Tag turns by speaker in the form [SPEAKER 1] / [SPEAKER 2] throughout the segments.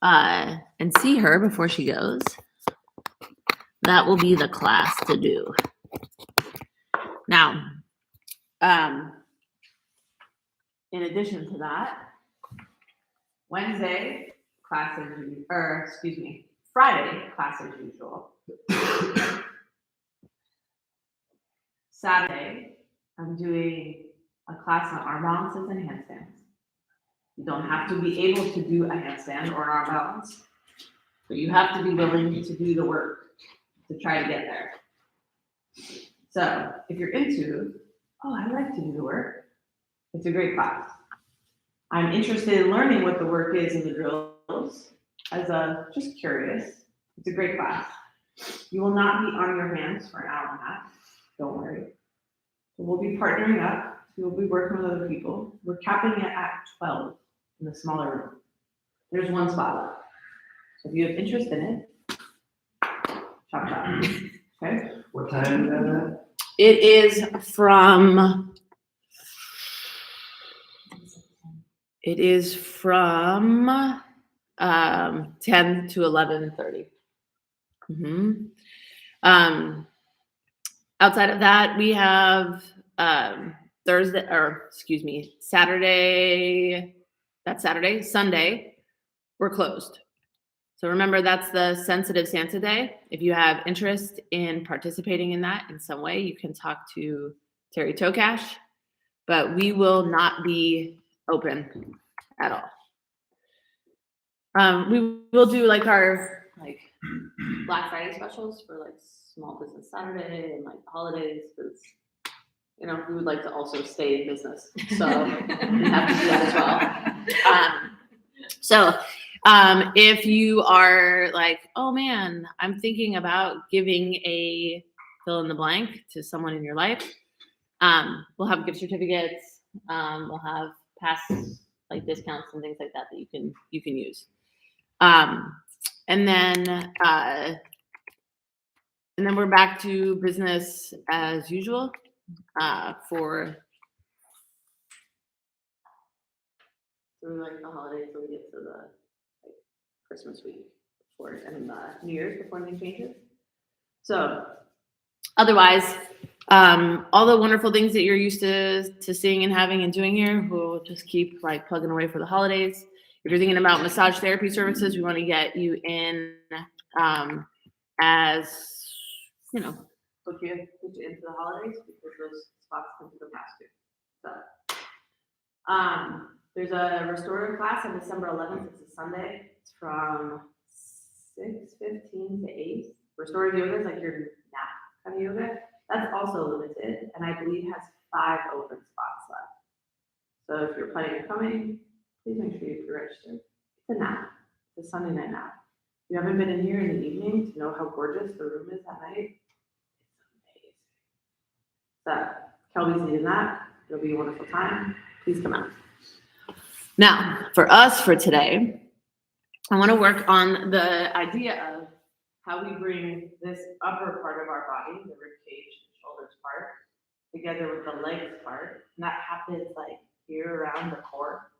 [SPEAKER 1] and see her before she goes, that will be the class to do. Now, in addition to that, Friday, class as usual. Saturday, I'm doing a class on arm balances and handstands. You don't have to be able to do a handstand or an arm balance, but you have to be willing to do the work to try to get there. So if you're into, I like to do the work, it's a great class. I'm interested in learning what the work is in the drills just curious. It's a great class. You will not be on your hands for an hour and a half. Don't worry. We'll be partnering up. We'll be working with other people. We're capping it at 12 in the smaller room. There's one spot left. So if you have interest in it, chop. Okay?
[SPEAKER 2] What time is that at?
[SPEAKER 1] It is from 10 to 11:30. Outside of that, we have Saturday. That's Saturday. Sunday, we're closed. So remember, that's the Sensitive Santa Day. If you have interest in participating in that in some way, you can talk to Terry Tokash, but we will not be open at all. We will do our Black Friday specials for Small Business Saturday and holidays, because we would like to also stay in business, so we have to do that as well. If you are oh man, I'm thinking about giving a fill in the blank to someone in your life, we'll have gift certificates, we'll have past discounts and things like that you can use. And then we're back to business as usual through the holidays till we get to the Christmas week and New Year's before anything changes. So otherwise, all the wonderful things that you're used to seeing and having and doing here, we'll just keep plugging away for the holidays. If you're thinking about massage therapy services, we want to get you in put you into the holidays, because those spots tend to go past you. So there's a restorative class on December 11th. It's a Sunday. It's from 6:15 to 8. Restorative yoga is your nap kind of yoga. That's also limited, and I believe has 5 open spots left. So if you're planning on coming, please make sure you're registered. It's a nap. It's a Sunday night nap. If you haven't been in here in the evening to know how gorgeous the room is at night, it's amazing. So Kelby's leading that. It'll be a wonderful time. Please come out. Now, for us for today, I want to work on the idea of how we bring this upper part of our body, the rib cage, shoulders part, together with the legs part. And that happens here around the core.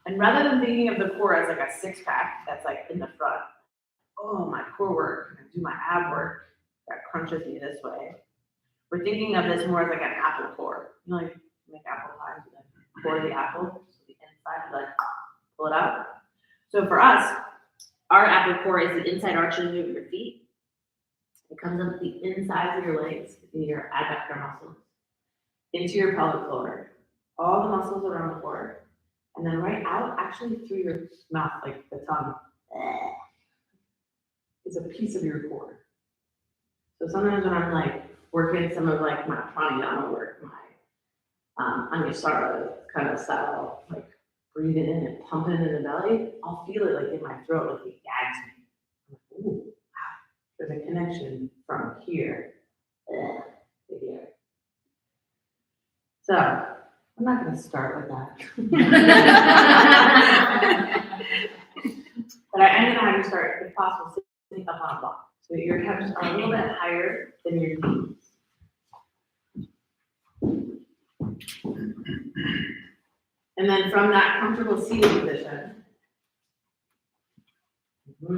[SPEAKER 1] And rather than thinking of the core as a 6-pack that's in the front, my core work, and do my ab work that crunches me this way. We're thinking of this more as an apple core. Make apple pie, core of the apple, so the inside, pull it out. So for us, our apple core is the inside arches of your feet. It comes up the insides of your legs, your adductor muscles, into your pelvic floor, all the muscles around the core, and then right out, actually through your mouth, the tongue, is a piece of your core. So sometimes when I'm working some of my pranayama work, my Anusara kind of style, breathing in and pumping in the belly, I'll feel it in my throat, it gags me. I'm ooh, wow, there's a connection from here to here. So I'm not going to start with that. But I am going to have you start, if possible, sitting up on a block. So your hips are a little bit higher than your knees. And then from that comfortable seated position, I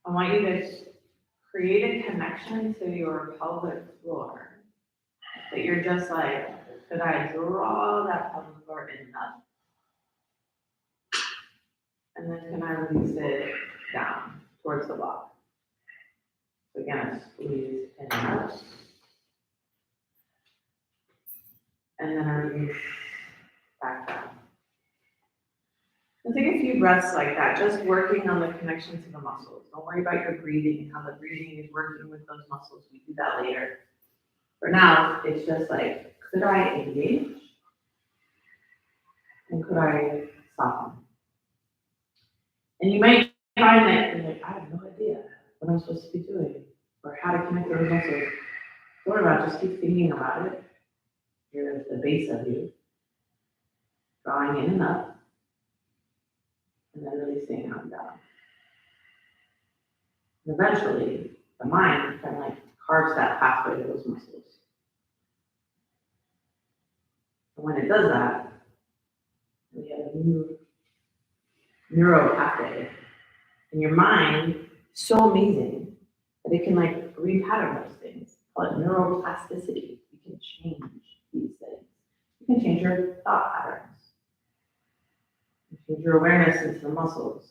[SPEAKER 1] want you to create a connection to your pelvic floor. That you're just like, could I draw that pelvic floor enough? And then can I release it down towards the block? So again, squeeze in and out. And then I release back down. And take a few breaths like that, just working on the connection to the muscles. Don't worry about your breathing and how the breathing is working with those muscles. We do that later. For now, it's just like, could I engage? And could I soften? And you might find that you're like, I have no idea what I'm supposed to be doing or how to connect those muscles. Don't worry about it, just keep thinking about it. Here's the base of you. Drawing in and up. And then releasing out and down. And eventually, the mind kind of like carves that pathway to those muscles. And when it does that, we have a new neural pathway. And your mind is so amazing that it can like repattern those things. Call it neuroplasticity. You can change these things. You can change your thought patterns. You can change your awareness into the muscles.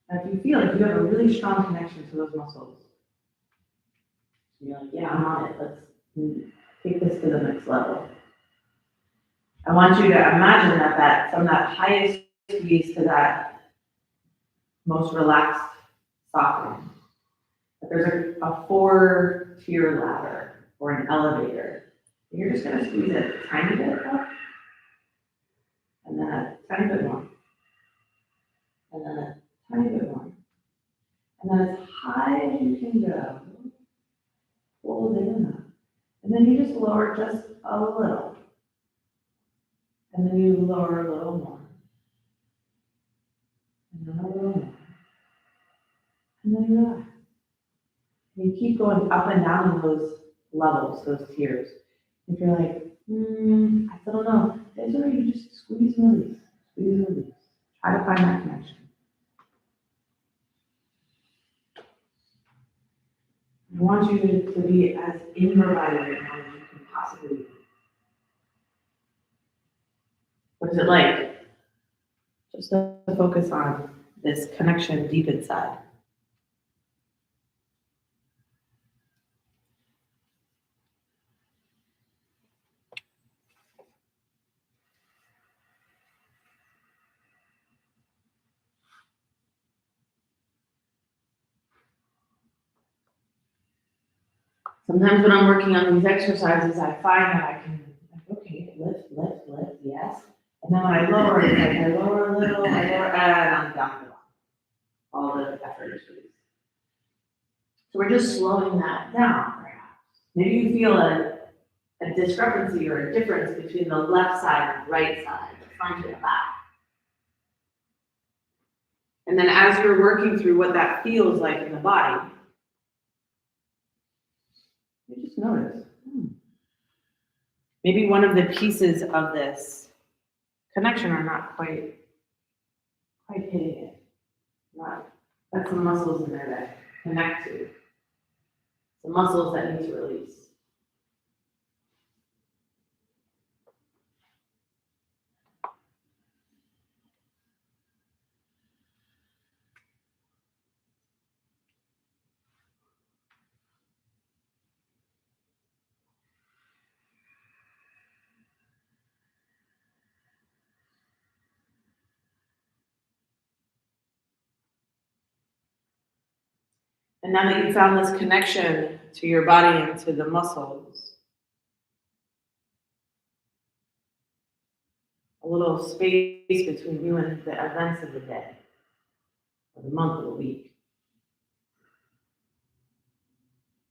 [SPEAKER 1] Now, if you feel like you have a really strong connection to those muscles, you're like, yeah, I'm on it. Let's take this to the next level. I want you to imagine that from that highest squeeze to that most relaxed softening, that there's a 4-tier ladder or an elevator. And you're just going to squeeze it a tiny bit up, and then a tiny bit more, and then a tiny bit more, and then as high as you can go, hold it in up. And then you just lower just a little. And then you lower a little more. And then a little more. And then you relax. You keep going up and down in those levels, those tiers. If you're like, I still don't know, it's where you just squeeze and release. Squeeze and release. Try to find that connection. I want you to be as in your body right now as you can possibly be. What is it like? Just to focus on this connection deep inside. Sometimes when I'm working on these exercises, I find that I can, okay, lift, yes. And then when I lower, it's like I lower a little, I lower, and I'm down to the bottom. All the effort is released. So we're just slowing that down, perhaps. Maybe you feel a discrepancy or a difference between the left side and the right side, the front and the back. And then as you're working through what that feels like in the body, you just notice. Maybe one of the pieces of this connection are not quite hitting it. That's some muscles in there that connect to. Some muscles that need to release. And now that you found this connection to your body and to the muscles, a little space between you and the events of the day, or the month or the week.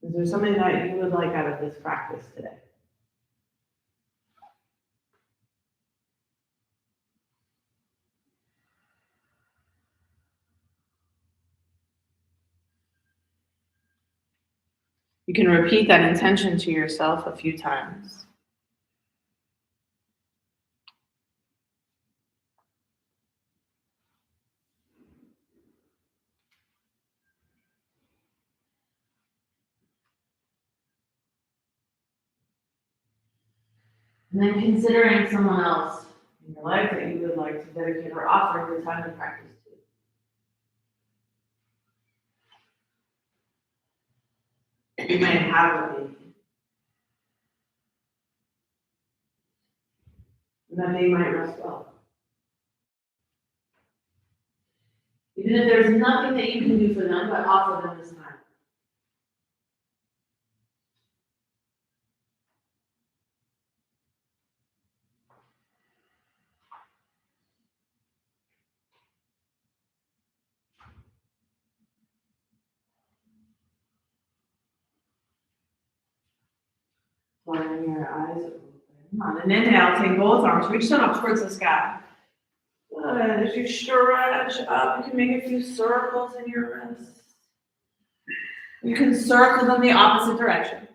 [SPEAKER 1] Is there something that you would like out of this practice today? You can repeat that intention to yourself a few times. And then considering someone else in your life that you would like to dedicate or offer your time to practice to. You might have a baby. And that they might rest well. Even if there's nothing that you can do for them, but offer them this time. Letting your eyes open. On an inhale, take both arms, reach them up towards the sky. Good. As you stretch up, you can make a few circles in your wrists. You can circle them the opposite direction.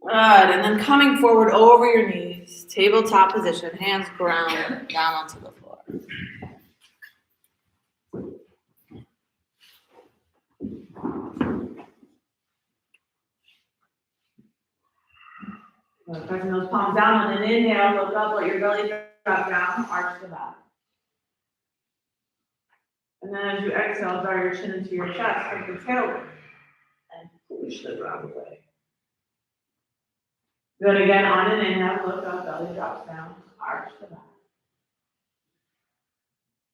[SPEAKER 1] Good. And then coming forward over your knees, tabletop position, hands ground down onto the floor. Pressing those palms down on an inhale, look up, let your belly drop down, arch the back. And then as you exhale, draw your chin into your chest, take the tailbone, and push the ground away. Good, again, on an inhale, look up, belly drops down, arch the back.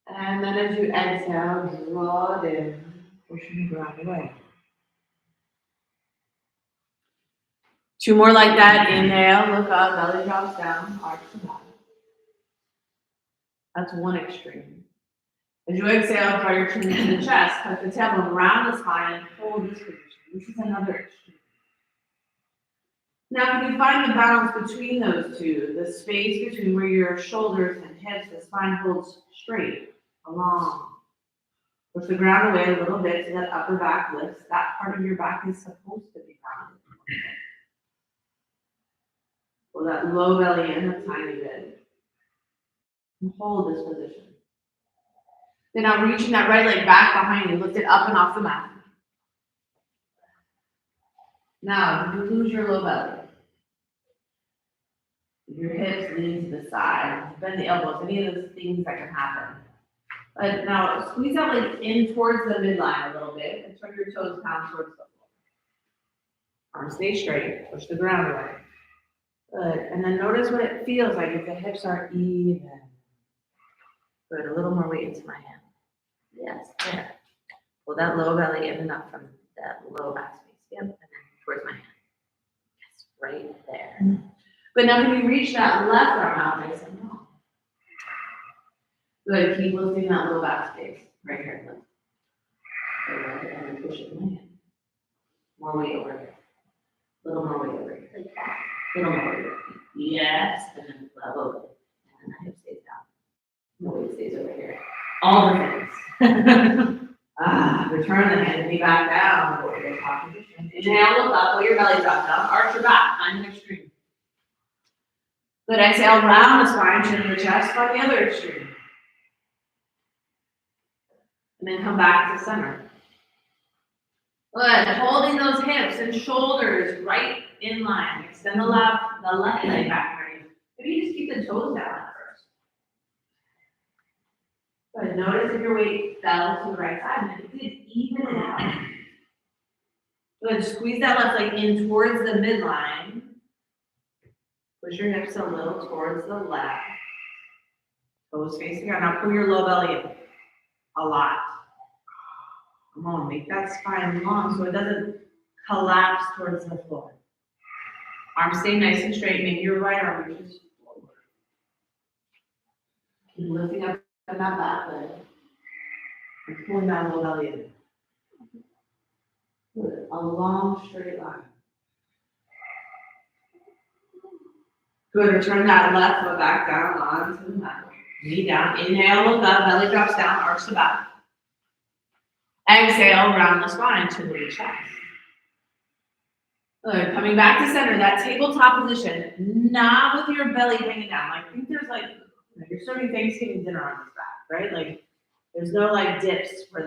[SPEAKER 1] And then as you exhale, draw it in, pushing the ground away. Two more like that. Inhale, look up, belly drops down, arch the back. That's one extreme. As you exhale, draw your chin into the chest, tuck the tailbone around the spine, and hold this position. This is another extreme. Now, can you find the balance between those two? The space between where your shoulders and hips, the spine holds straight, along. Push the ground away a little bit so that upper back lifts. That part of your back is supposed to be rounded. Pull that low belly in a tiny bit. And hold this position. Then now reaching that right leg back behind you, lift it up and off the mat. Now, you lose your low belly. Your hips lean to the side, bend the elbows, any of those things that can happen. But now squeeze that leg in towards the midline a little bit and turn your toes down towards the floor. Arms stay straight, push the ground away. Good, and then notice what it feels like if the hips are even. Good, a little more weight into my hand. Yes, there. Pull that low belly in and up from that low back space. Yep, and then towards my hand. Yes, right there. But now when you reach that left arm out, I said no. Good, keep lifting that low back space. Right here, lift. Good, and then push it in my hand. More weight over here. A little more weight over here. Like that. A little more weight over here. Yes, and then level it. And the hip stays down. No weight stays over here. All the things. Return the hand, knee back down. Go to your top position. Inhale, look up, let your belly drop down. Arch your back, find an extreme. Good, exhale, round the spine, chin to the chest, find the other extreme. And then come back to center. Good, holding those hips and shoulders right in line. Extend the left leg back behind you. Maybe you just keep the toes down at first. Good, notice if your weight fell to the right side, and if it did, even it out. Good, squeeze that left leg in towards the midline. Push your hips a little towards the left. Toes facing out. Now pull your low belly in. A lot. Come on, make that spine long so it doesn't collapse towards the floor. Arms stay nice and straight. Maybe your right arm reaches forward. Keep lifting up that back leg. And pulling that low belly in. Good. A long straight line. Good, return that left foot back down onto the mat. Knee down, inhale, look up, belly drops down, arch the back. Exhale, round the spine to the chest. Good, coming back to center, that tabletop position, not with your belly hanging down. Like, I think there's like, you're serving Thanksgiving dinner on this back, right? Like, there's no like dips where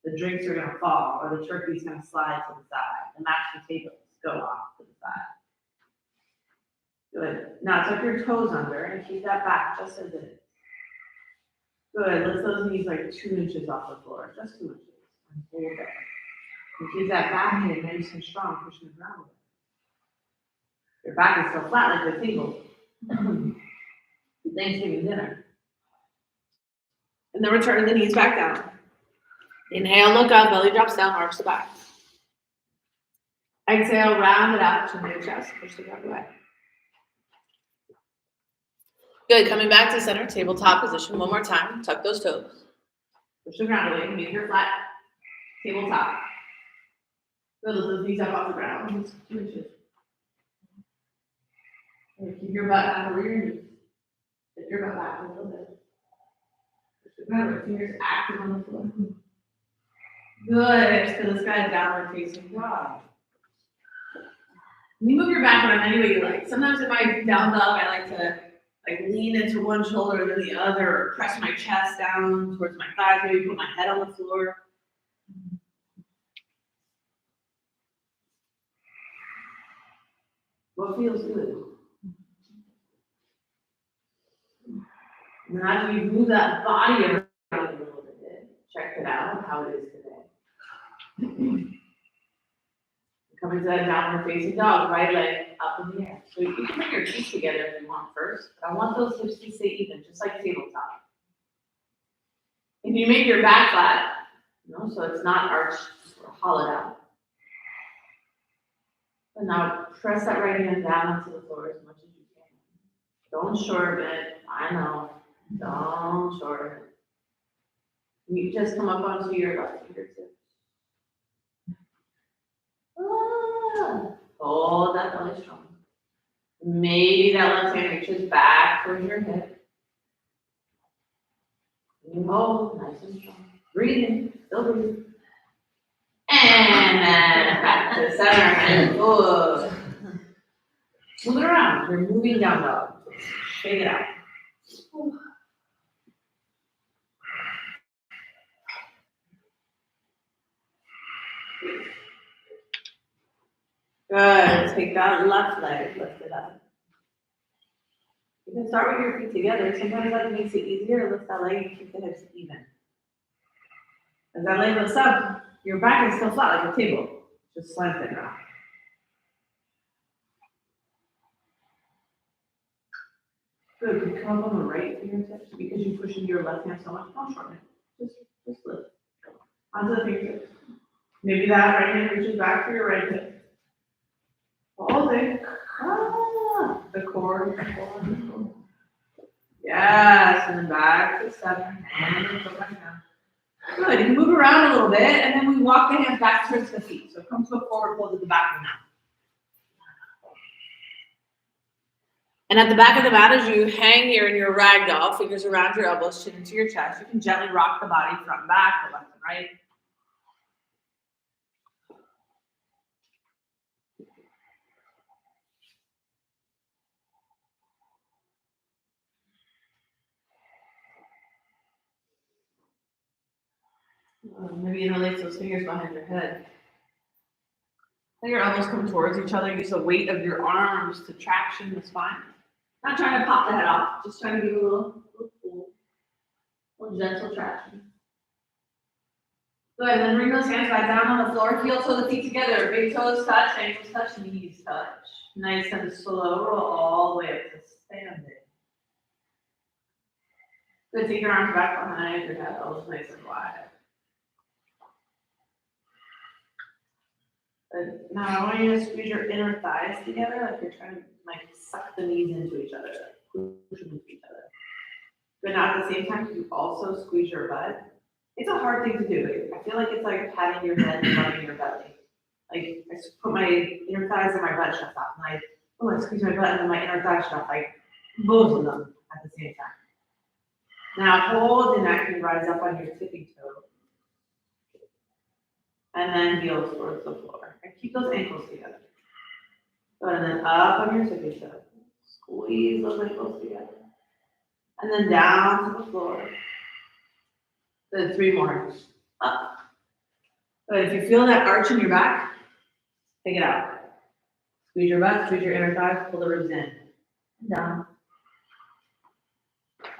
[SPEAKER 1] the drinks are gonna fall or the turkey's gonna slide to the side. The mashed potatoes go off to the side. Now tuck your toes under and keep that back just as it is. Good, lift those knees like 2 inches off the floor, just 2 inches. And hold there. And keep that back hip nice and strong, pushing the ground. Your back is still flat like the table. Thanksgiving dinner. And then return the knees back down. Inhale, look up, belly drops down, arch the back. Exhale, round it out, chin to your chest, push the ground away. Good, coming back to center, tabletop position one more time. Tuck those toes. Push the ground away, make your flat tabletop. Good, lift those knees up off the ground, 2 inches. And keep your butt down over your knees. Lift your butt back a little bit. Push the ground away, fingers active on the floor. Good, to the sky, downward facing dog. You move your back around any way you like. Sometimes in my down dog, I like to lean into one shoulder or the other, or press my chest down towards my thighs, maybe put my head on the floor. What feels good? Now as you move that body around a little bit, check it out, how it is today. Coming to that downward facing dog, right leg up in the air. So you can put your feet together if you want first, but I want those hips to stay even, just like tabletop. And you make your back flat, so it's not arched or hollowed out. And now press that right hand down onto the floor as much as you can. Don't shorten it, I know, don't shorten it. You just come up onto your left fingertips. Hold that belly strong. Maybe that left hand reaches back towards your hip. You hold nice and strong. Breathing, still breathing. And then back to center and good. Move it around. You're moving down dog. Shake it out. Good. Take that left leg, lift it up. You can start with your feet together. Sometimes that makes it easier to lift that leg and keep the hips even. As that leg lifts up, your back is still flat like a table. Just slant it around. Good. You come up on the right fingertips because you push into your left hand so much. Don't shorten it. Just lift. Onto the fingertips. Maybe that right hand reaches back for your right hip. Hold it. The core. Yes, and then back to center. And then go back down. Good. You can move around a little bit, and then we walk the hands back towards the feet. So come to a forward fold at the back of the mat. And at the back of the mat, as you hang here in your ragdoll, fingers around your elbows, chin into your chest, you can gently rock the body front and back, or left and right. Maybe interlace those fingers behind your head. Let your elbows come towards each other. Use the weight of your arms to traction the spine. Not trying to pop the head off, just trying to give a little pull, a little gentle traction. Good, and then bring those hands back down on the floor. Heel toe the feet together. Big toes touch, ankles touch, knees touch. Nice and slow. Roll all the way up to standing. Good, take your arms back behind your head. Elbows nice and wide. Good. Now I want you to squeeze your inner thighs together, like you're trying to suck the knees into each other, push them into each other. But now at the same time, you also squeeze your butt. It's a hard thing to do. I feel like it's like patting your head and rubbing your belly. Like I put my inner thighs and my butt shuts off, and I squeeze my butt and then my inner thighs shut off, like both of them at the same time. Now hold the neck and rise up on your tipping toe. And then heels towards the floor. And keep those ankles together. Good, and then up on your tippy toe. Squeeze those ankles together. And then down to the floor. Good, 3 more. Up. Good, if you feel that arch in your back, take it out. Squeeze your butt, squeeze your inner thighs, pull the ribs in. and down,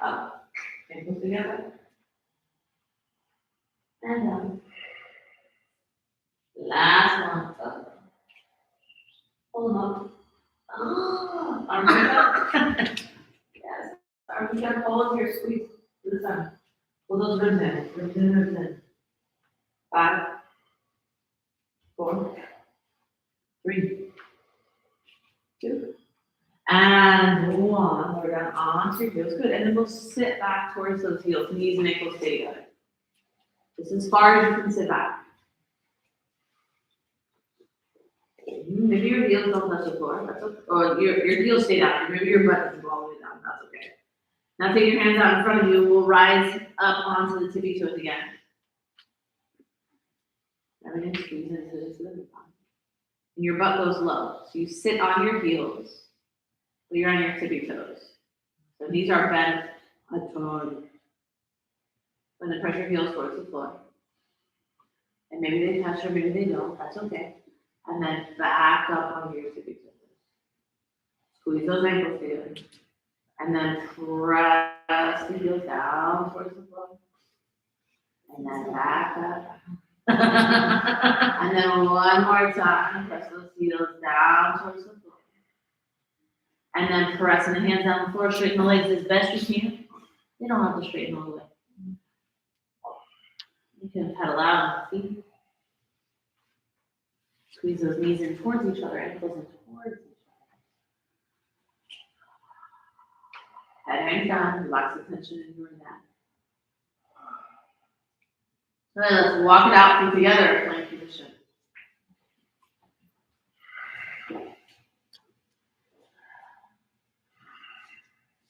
[SPEAKER 1] up, ankles together, and down. Last one, up. Pull them up. Oh, arms up. Yes, arms down, hold here, squeeze to the sun. Pull those ribs in, ribs in, ribs in. 5, 4, 3, 2, and 1. We're down onto your heels, good. And then we'll sit back towards those heels, knees and ankles stay together. Just as far as you can sit back. Maybe your heels don't touch the floor, that's okay. Or your heels stay down, maybe your butt doesn't go all the way down, that's okay. Now take your hands out in front of you, we'll rise up onto the tippy toes again. Everything squeeze into the midline. And your butt goes low, so you sit on your heels, but you're on your tippy toes. So these are bent a ton. When the pressure heels towards the floor. And maybe they touch or maybe they don't, that's okay. And then back up on your tippy toes. Squeeze those ankles together. And then press the heels down towards the floor. And then back up. And then one more time, press those heels down towards the floor. And then pressing the hands down the floor, straighten the legs as best you can. You don't have to straighten all the way. You can pedal out on the feet. Squeeze those knees in towards each other, ankles in towards each other. Head hangs down, relax the tension in your neck. All right, let's walk it out through together, plank position.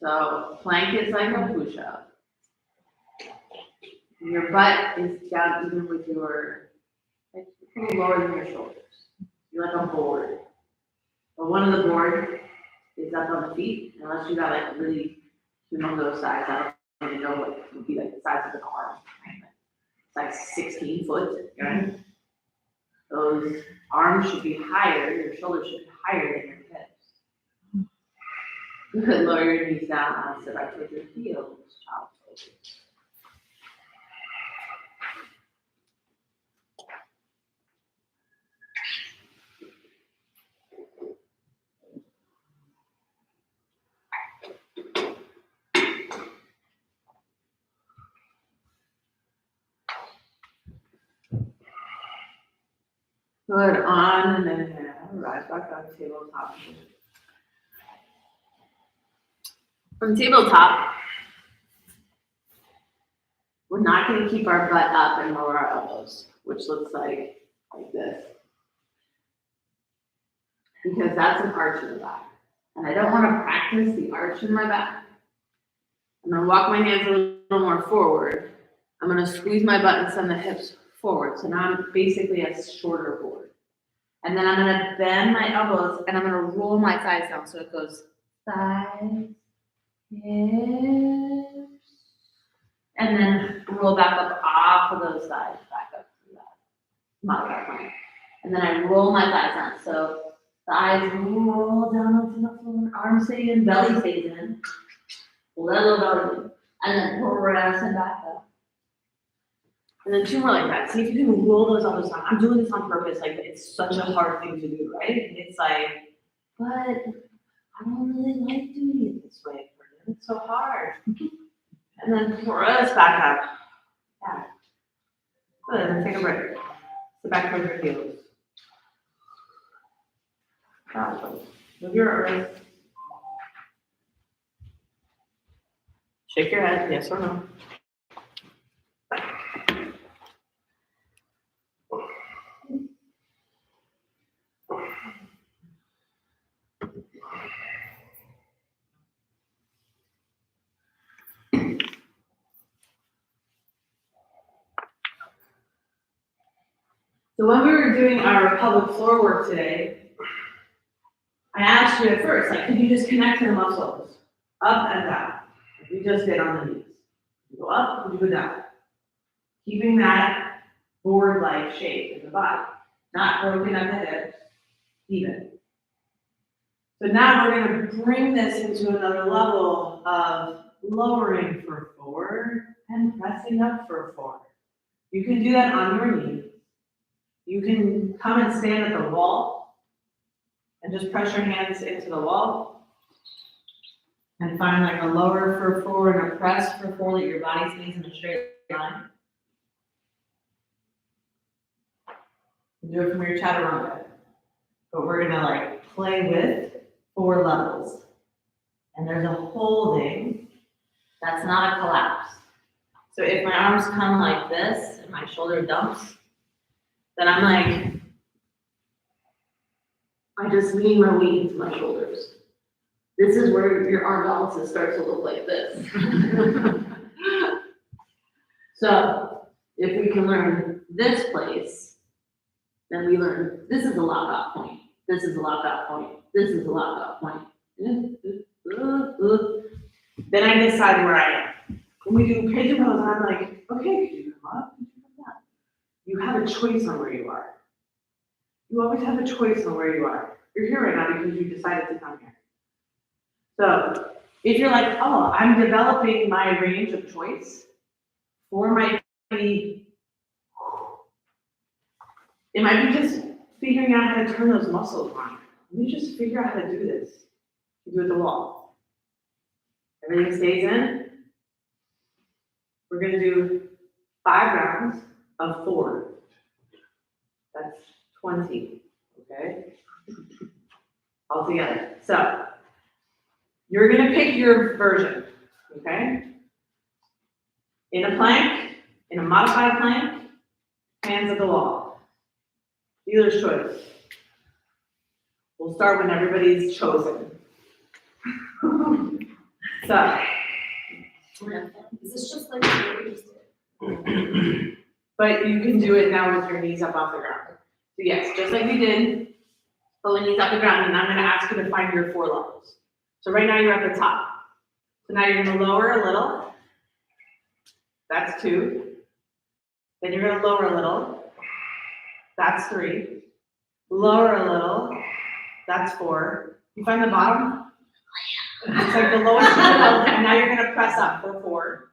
[SPEAKER 1] So plank is like a push-up. Your butt is down even with your, like, a little lower than your shoulders. You're like a board. But one of the boards is up on the feet, unless you got like really humongous size. I don't even know what would be like the size of an arm. It's like 16 foot, right? Those arms should be higher, your shoulders should be higher than your hips. Good, lower your knees down, sit back with your heels, child's pose. Good, on and then rise back up, tabletop. From tabletop, we're not going to keep our butt up and lower our elbows, which looks like this. Because that's an arch in the back. And I don't want to practice the arch in my back. I'm going to walk my hands a little more forward. I'm going to squeeze my butt and send the hips forward. So now I'm basically a shorter board. And then I'm going to bend my elbows and I'm going to roll my thighs down. So it goes thighs, hips, and then roll back up off of those thighs, back up to that modified plank. And then I roll my thighs down. So thighs roll down onto the floor, arms stay in, belly stays in. Pull that little belly in. And then press it back up. And then 2 more like that. See if you can roll those elbows down. I'm doing this on purpose. Like, it's such a hard thing to do, right? It's like, but I don't really like doing it this way. It's so hard. And then press back up. Yeah. Good. And then take a break. Sit back towards your heels. Move your wrists. Shake your head, yes or no. So when we were doing our pelvic floor work today, I asked you at first, like, could you just connect to the muscles, up and down, like we just did on the knees. You go up, you go down. Keeping that board-like shape in the body, not broken at the hips, even. So now we're gonna bring this into another level of lowering for 4 and pressing up for 4. You can do that on your knee. You can come and stand at the wall and just press your hands into the wall and find like a lower for 4 and a press for 4 that your body stays in a straight line. Do it from your chaturanga. But we're gonna like play with 4 levels. And there's a holding that's not a collapse. So if my arms come like this and my shoulder dumps, then I'm like, I just lean my weight into my shoulders. This is where your arm balances start to look like this. So if we can learn this place, then we learn this is a lockout point, this is a lockout point, this is a lockout point. Then I decide where I am. When we do pigeon pose, I'm like, okay, could you come up? Could you come down? You have a choice on where you are. You always have a choice on where you are. You're here right now because you decided to come here. So if you're like, oh, I'm developing my range of choice for my it might be just figuring out how to turn those muscles on. Let me just figure out how to do this. You do it at the wall. Everything stays in. We're gonna do 5 rounds of 4. That's 20, okay? All together. So, you're gonna pick your version, okay? In a plank, in a modified plank, hands at the wall. Dealer's choice. We'll start when everybody's chosen. So,
[SPEAKER 2] Is this just like what we just did?
[SPEAKER 1] but you can do it now with your knees up off the ground. So yes, just like we did, but with knees off the ground, and I'm gonna ask you to find your 4 levels. So right now you're at the top. So now you're gonna lower a little. That's 2. Then you're gonna lower a little. That's 3. Lower a little. That's 4. You find the bottom? It's like the lowest you go, and now you're gonna press up for 4.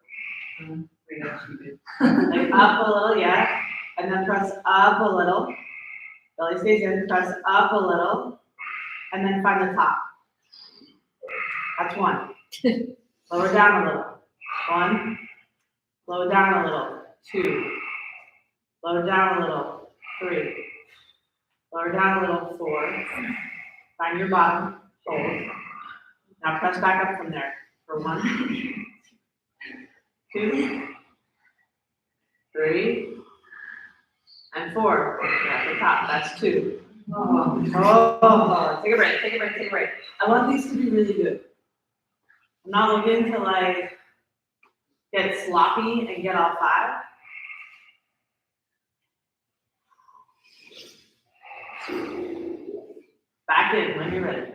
[SPEAKER 1] Like up a little, yeah. And then press up a little. Belly stays in, press up a little. And then find the top. That's 1. Lower down a little. 1. Lower down a little. 2. Lower down a little. 3. Lower down a little. 4. Find your bottom. Hold. Now press back up from there for 1, 2, 3, and 4. You're at the top. That's 2. Oh, take a break, take a break, take a break. I want these to be really good. I'm not looking to like get sloppy and get all 5. Back in when you're ready.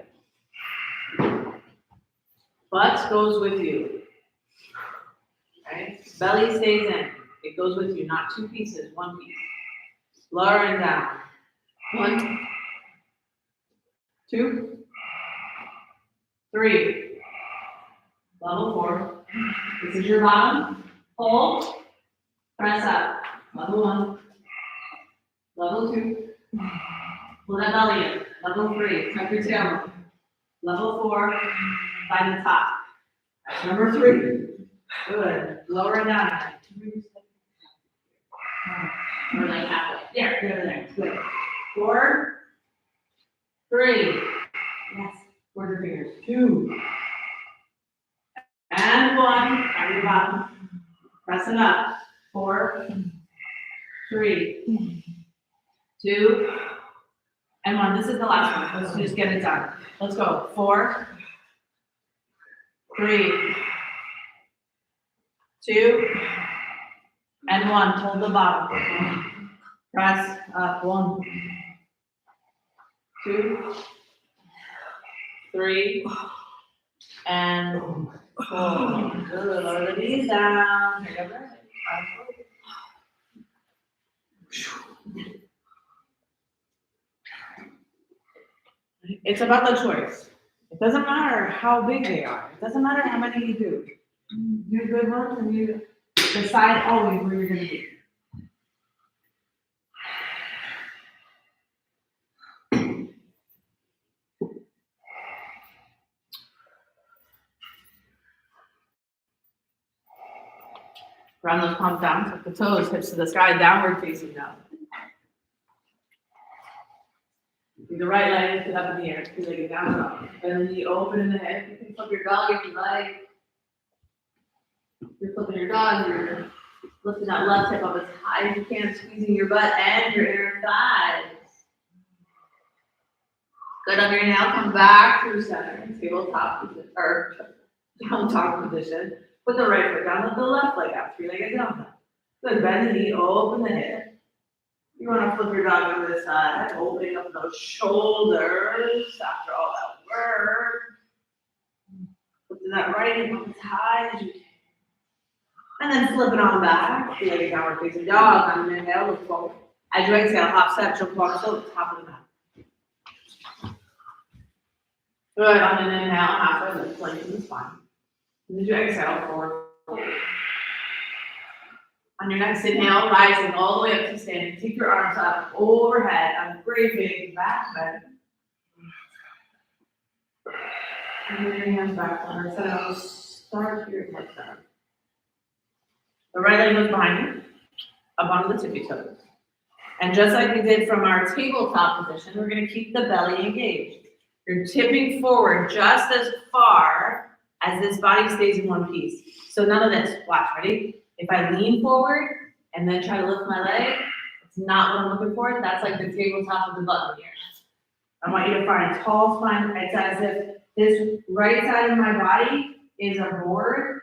[SPEAKER 1] Butt goes with you. Okay? Belly stays in. It goes with you, not 2 pieces, 1 piece. Lower and down. 1, 2, 3. Level 4. This is your bottom. Hold. Press up. Level 1. Level 2. Pull that belly in. Level 3. Tuck your tail. Level 4. Find the top. That's number 3. Good. Lower and down. Or like halfway. There. Good. 4, 3. Yes. Where's your fingers? 2. And 1. Find your bottom. Press it up. 4, 3, 2, and 1. This is the last one. Let's just get it done. Let's go. 4, 3, 2, and 1. Hold the bottom. Press up. 1, 2, 3, and 4. Good. Lower the knees down. It's about the choice. It doesn't matter how big they are. It doesn't matter how many you do. Do good ones and you decide always where you're gonna be. Round those palms down, tuck the toes, hips to the sky, downward facing dog. Do the right leg, lift it up in the air, two legged down dog. Bend the knee open in the head. You can flip your dog if you like. You're flipping your dog, you're lifting that left hip up as high as you can, squeezing your butt and your inner thighs. Good on your inhale, come back through center, tabletop position, or down dog position. Put the right foot down, let the left leg out, three-legged down dog. Good, bend the knee, open the hip. You want to flip your dog over the side, opening up those shoulders after all that work. Lifting that right hip up as high as you can. And then flip it on back, three-legged downward facing dog. On an inhale, look forward. As you exhale, hop, step, jump, walk, so top of the mat. Good, on an inhale, halfway lift, lengthen the spine. And as you exhale, forward fold. On your next inhale, rising all the way up to standing. Take your arms up overhead on a great big back bend. And move your hands back on our center. Start your head center. The right leg goes behind you, up onto the tippy toes. And just like we did from our tabletop position, we're going to keep the belly engaged. You're tipping forward just as far as this body stays in one piece. So none of this. Watch, ready? If I lean forward and then try to lift my leg, it's not what I'm looking for. That's like the tabletop of the button here. I want you to find tall spine. It's as if this right side of my body is a board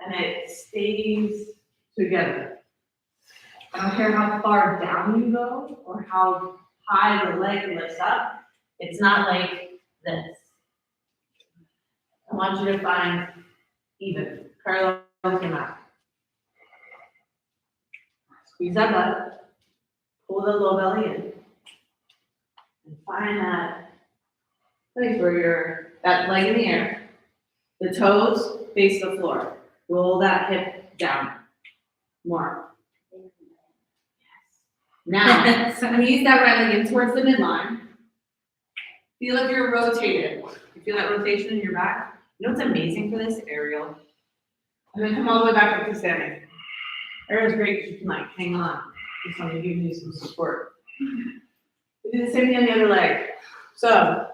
[SPEAKER 1] and it stays together. I don't care how far down you go or how high the leg lifts up. It's not like this. I want you to find even, parallel to your mat. Squeeze that butt, pull the low belly in, and find that place where you're, that leg in the air, the toes face the floor. Roll that hip down. More. Now, squeeze that right leg in towards the midline. Feel if you're rotated. You feel that rotation in your back? You know what's amazing for this? Aerial. And then come all the way back up to standing. Aerial's great because you can like hang on. Just want to give you some support. We do the same thing on the other leg. So,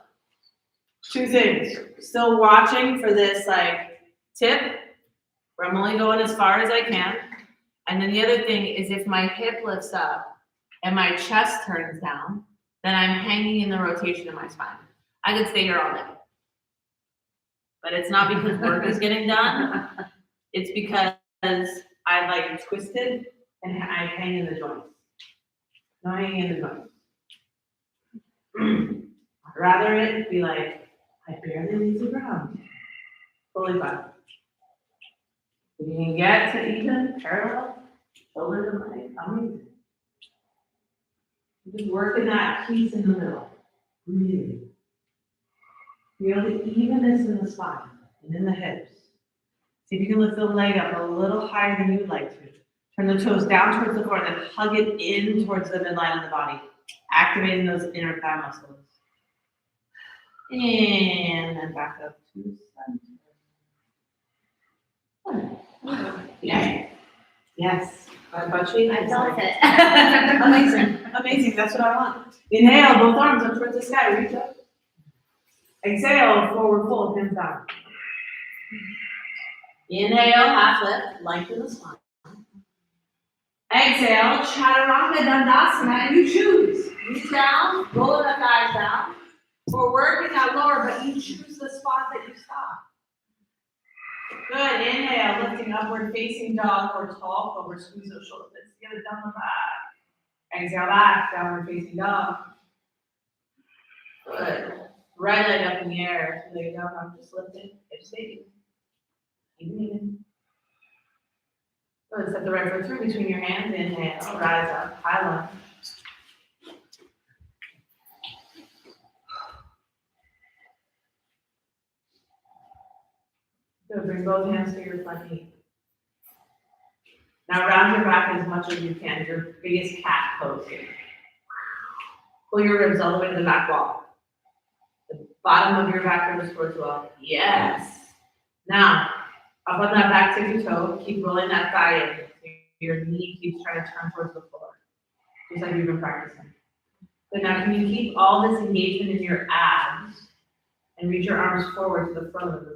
[SPEAKER 1] two things. Still watching for this like tip, where I'm only going as far as I can. And then the other thing is if my hip lifts up and my chest turns down, then I'm hanging in the rotation of my spine. I could stay here all day. But it's not because work is getting done. It's because I like twisted and I hang in the joints. No hanging in the joints. I'd rather it be like, I barely leave the ground. Fully fine. If you can get to even parallel, shoulders and legs, amazing. Just working that piece in the middle. Really. Feel the evenness in the spine and in the hips. See if you can lift the leg up a little higher than you'd like to. Turn the toes down towards the floor and then hug it in towards the midline of the body. Activating those inner thigh muscles. And then back up to center. Yeah. Yes.
[SPEAKER 2] I felt it.
[SPEAKER 1] Amazing. Amazing. That's what I want. Inhale, both arms up towards the sky. Reach up. Exhale, forward fold, hands down. Inhale, half lift, lengthen the spine. Exhale, chaturanga dandasana, and you choose. Knees down, roll the thighs down. We're working that lower, but you choose the spot that you stop. Good, inhale, lifting upward, facing dog or tall forward, squeeze those shoulder blades together, down the back. Exhale back, downward facing dog. Good. Right leg up in the air, lay down, I'm just lifting, hips stay even. Good, step the right foot through between your hands, inhale, rise up, high lunge. Good, bring both hands to your front knee. Now round your back as much as you can, your biggest cat pose here. Pull your ribs all the way to the back wall. The bottom of your back ribs towards the wall. Yes. Now, up on that back tippy toe, keep rolling that thigh in. Your knee keeps trying to turn towards the floor, just like you've been practicing. But now, can you keep all this engagement in your abs and reach your arms forward to the front of the room?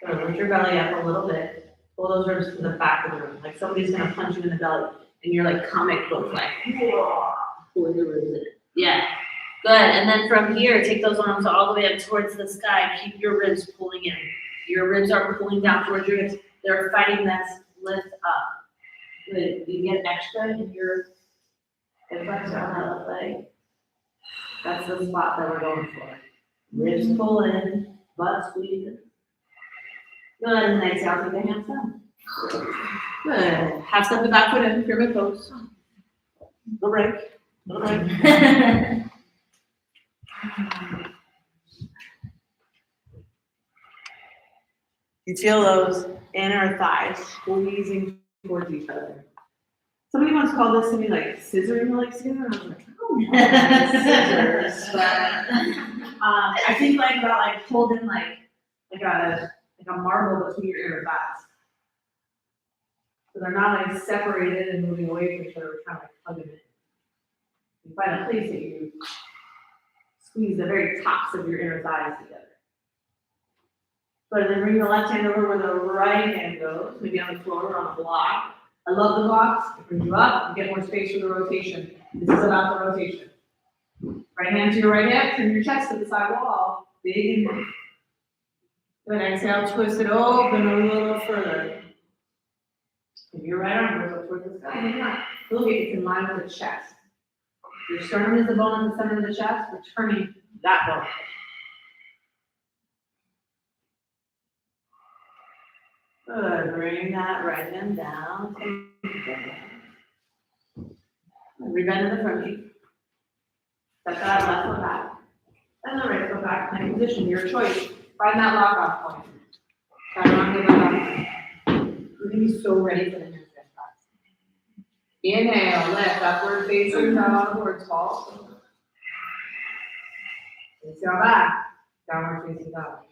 [SPEAKER 1] So lift your belly up a little bit. Pull those ribs to the back of the room, like somebody's gonna punch you in the belly, and you're like comic book, like pulling the ribs in. Yeah, good. And then from here, take those arms all the way up towards the sky. Keep your ribs pulling in. Your ribs are pulling down towards your hips. They're fighting this lift up. Good. You get extra in your hip flexor on that left leg. That's the spot that we're going for. Ribs pull in, butt squeeze. Good, and then exhale, take the hands down. Good. Half step the back foot in, pyramid pose. Little break. Little break. You feel those inner thighs squeezing towards each other. Somebody once called this to me like scissoring the legs together, and I was like, oh, scissors. But I think like about like holding like a marble between your inner thighs. So they're not like separated and moving away from each other, we're kind of like hugging it. You find a place that you squeeze the very tops of your inner thighs together. But then bring the left hand over where the right hand goes, maybe on the floor or on a block. I love the blocks. It brings you up, you get more space for the rotation. This is about the rotation. Right hand to your right hip, turn your chest to the side wall. Big and big. Good, exhale, twist it open a little further. If your right arm goes up towards the sky, maybe not. Look at it's in line with the chest. Your sternum is the bone in the center of the chest, we're turning that bone. Good, bring that right hand down. Rebend in the front knee. Step that left foot back. And the right foot back, plank position, your choice. Find that lock off point. Try not to give up. You're gonna be so ready for the handstand class. Inhale, lift, upward facing dog, towards fall. Exhale back, downward facing dog.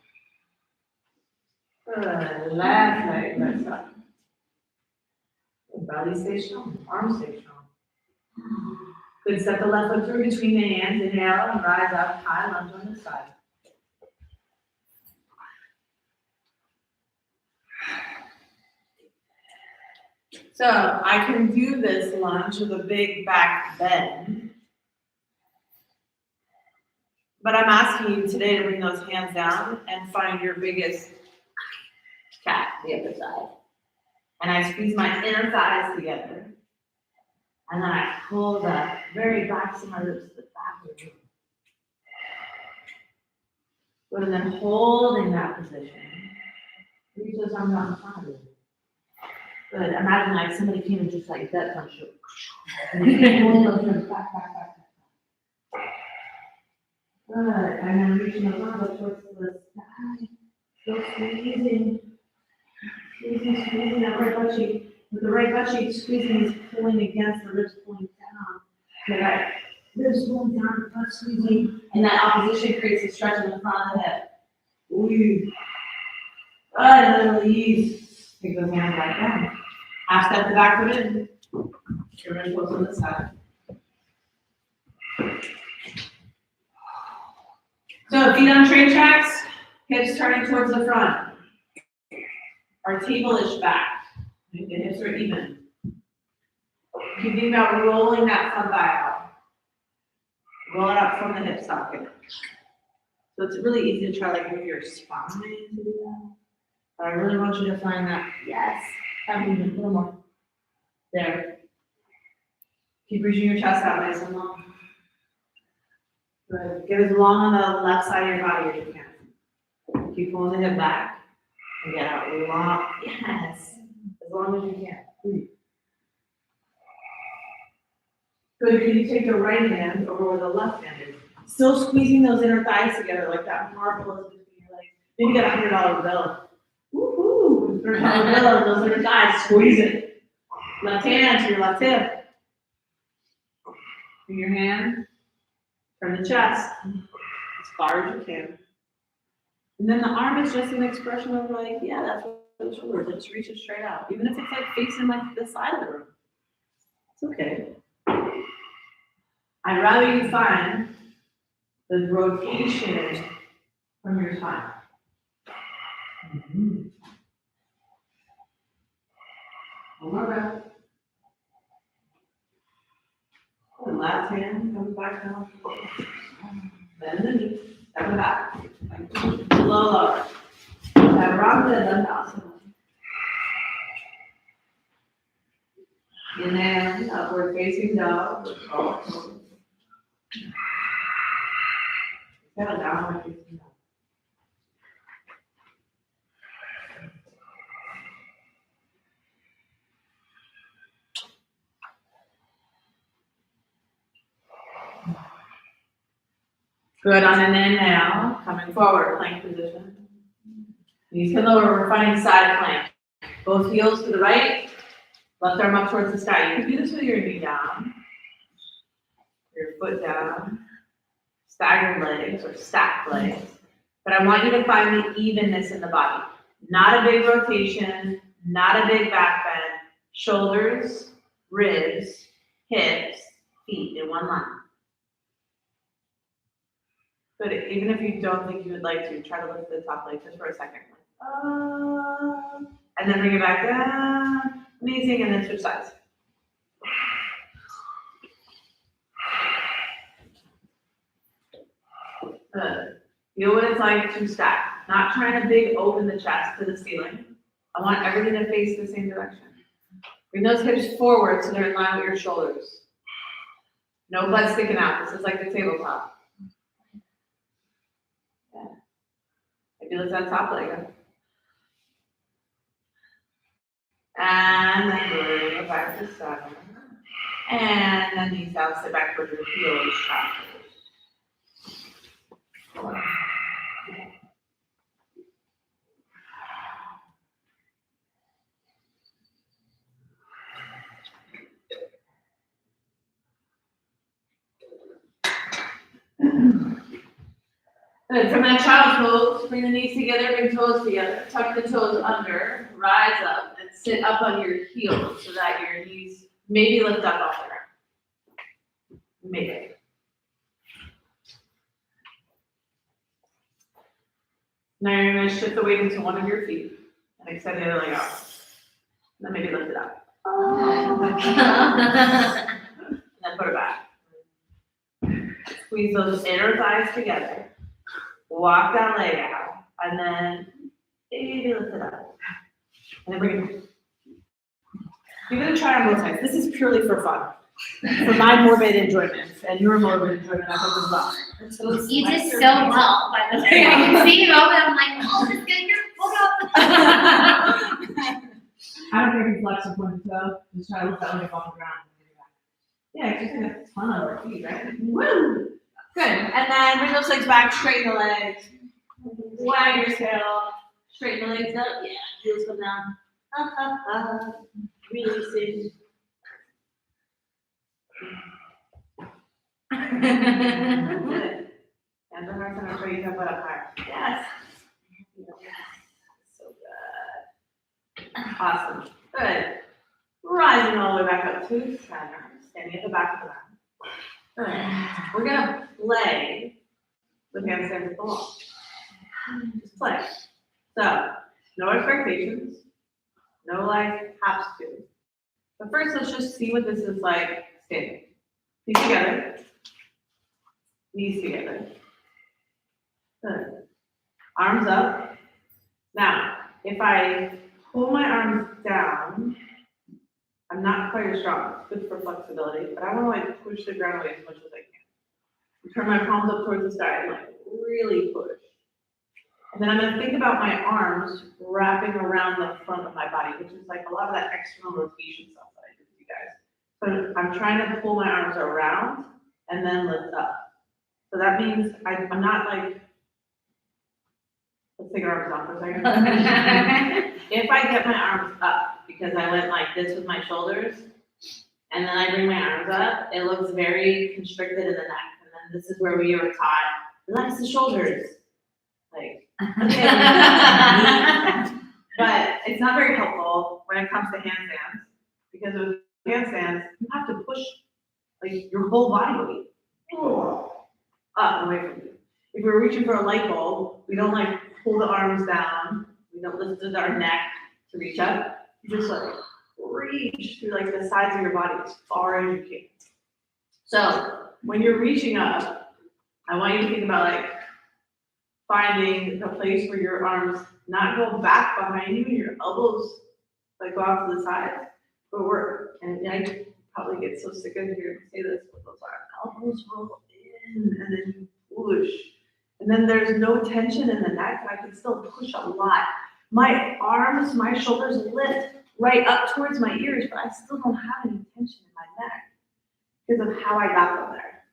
[SPEAKER 1] Good, left leg lifts up. Belly stay strong, arms stay strong. Good, step the left foot through between the hands, inhale and rise up, high lunge on the side. So I can do this lunge with a big back bend. But I'm asking you today to bring those hands down and find your biggest cat, the other side. And I squeeze my inner thighs together. And then I pull the very back of my ribs to the back of the room. Good, and then holding that position. Reach those arms out in front of you. Good, imagine like somebody came and just like that punch you. And you keep pulling those ribs back, back, back, back. Good, and then reaching the arms up towards the sky. Still squeezing. Squeezing that right butt cheek. With the right butt cheek squeezing is pulling against the ribs pulling down. The right ribs pulling down, butt squeezing, and that opposition creates a stretch in the front of the hip. Ooh. Good, and then release. Take those hands back down. Half step the back foot in. You're going to close on this side. So feet on train tracks, hips turning towards the front. Our table-ish back. The hips are even. Keep thinking about rolling that front thigh out. Roll it out from the hip socket. So it's really easy to try like move your spine to do that. But I really want you to find that. Yes. Have a little more. There. Keep reaching your chest out nice and long. Good. Get as long on the left side of your body as you can. Keep pulling the hip back. And get out long. Yes. As long as you can. Good. Can you take the right hand over where the left hand is? Still squeezing those inner thighs together like that marble is between your legs. Then you get $100 bill. Woo-hoo, $100 bill, those are the guys, squeeze it. Left hand to your left hip. Bring your hand from the chest, as far as you can. And then the arm is just an expression of like, yeah, that's what the shoulders, just reach it straight out. Even if it's like facing like the side of the room. It's okay. I'd rather you find the rotation from your spine. One more breath. The left hand comes back down. Bend the knee, step it back. Low, lower. Chaturanga. Inhale, upward facing dog. Exhale, downward facing dog. Good, on an inhale, coming forward, plank position. Knees can lower, we're finding side plank. Both heels to the right, left arm up towards the sky. You can do this with your knee down, your foot down, staggered legs or stacked legs. But I want you to find the evenness in the body. Not a big rotation, not a big back bend. Shoulders, ribs, hips, feet in one line. But even if you don't think you would like to, try to lift the top leg just for a second. And then bring it back down. Amazing, and then switch sides. Feel what it's like to stack. Not trying to big open the chest to the ceiling. I want everything to face the same direction. Bring those hips forward so they're in line with your shoulders. No butt sticking out. This is like the tabletop. Yeah. Maybe lift that top leg up. And then bring it back to center. And then knees out, sit back towards your heels, chakras. Good. From that child's pose, bring the knees together, bring toes together, tuck the toes under, rise up, and sit up on your heels so that your knees maybe lift up off the ground. Maybe. Now you're going to shift the weight into one of your feet and extend the other leg out. Then maybe lift it up. And then put it back. Squeeze those inner thighs together. Walk that leg out, and then maybe lift it up. And then bring it. You're going to try on both sides. This is purely for fun. For my morbid enjoyment, and your morbid enjoyment, I hope as well.
[SPEAKER 2] You did so well, by the way. I can see it over, I'm like, oh, just get your foot up.
[SPEAKER 1] I don't care if you flex a point of toe, just try to lift that leg off the ground. Yeah, it's just like a ton of our feet, right? Woo! Good. And then bring those legs back, straighten the legs. Wag your tail. Straighten the legs up. Yeah, heels come down. Releasing. Good. And the heart center, so you can put up higher. Yes. So good. Awesome. Good. Rising all the way back up to center. Standing at the back of the mat. Good. We're gonna play with handstands at the wall. Just play. So, no expectations. No like has to. But first, let's just see what this is like standing. Feet together. Knees together. Good. Arms up. Now, if I pull my arms down, I'm not quite as strong. It's good for flexibility, but I want to like push the ground away as much as I can. Turn my palms up towards the sky and like really push. And then I'm going to think about my arms wrapping around the front of my body, which is like a lot of that external rotation stuff that I did with you guys. So I'm trying to pull my arms around and then lift up. So that means I'm not like, let's take our arms off for a second. If I get my arms up, because I went like this with my shoulders, and then I bring my arms up, it looks very constricted in the neck. And then this is where we were taught, relax the shoulders. Like, okay. But it's not very helpful when it comes to handstands, because with handstands, you have to push like your whole body weight up and away from you. If we're reaching for a light bulb, we don't like pull the arms down, we don't lift our neck to reach up. You just like reach through like the sides of your body as far as you can. So when you're reaching up, I want you to think about like finding a place where your arms not go back behind you and your elbows like go out to the side, but work. And I probably get so sick of hearing me say this, but those are elbows roll in and then you push. And then there's no tension in the neck, and I can still push a lot. My arms, my shoulders lift right up towards my ears, but I still don't have any tension in my neck because of how I got them there.